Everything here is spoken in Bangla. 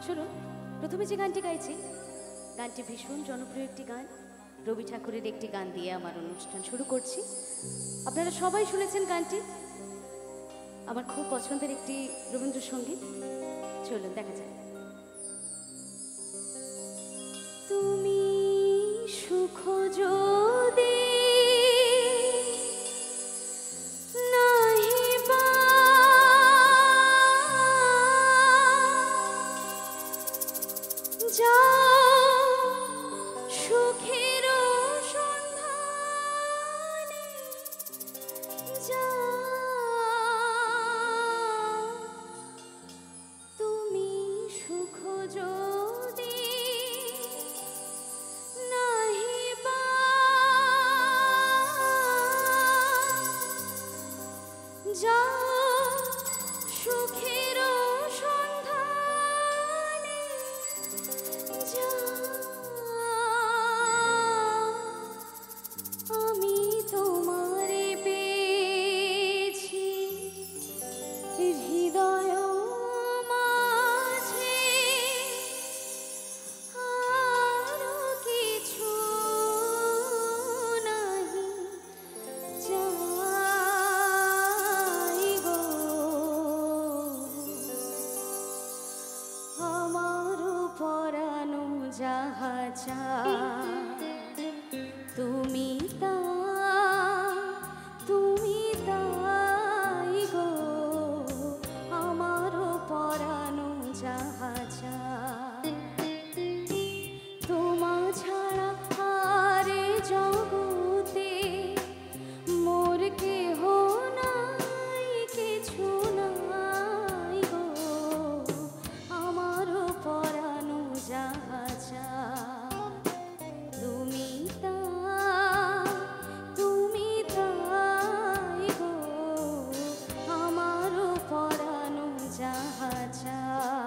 শুনুন, প্রথমে যে গানটি গাইছি গানটি ভীষণ জনপ্রিয় একটি গান, রবি ঠাকুরের একটি গান দিয়ে আমার অনুষ্ঠান শুরু করছি। আপনারা সবাই শুনেছেন গানটি, আমার খুব পছন্দের একটি রবীন্দ্রসঙ্গীত। চলুন দেখা যায়। তুমি সুখ যদি সুখের সন্ধানে তুমি সুখ যদি নাহি বা যা সুখের সন্ধানে যা আমি তোমারে পেয়েছি হৃদয় মাঝে, আর কিছু নাহি চাই গো। আমার পরানো যাহা চায় তুমি তাই গো। আমার পরানো যাহা চায় তোমা ছাড়া আরে জগতে মোর কেহ নাই, কিছু নাই গো। আমার পরানো যাহা চায় তুমি তাই গো। আমার পরানো যাহা চায়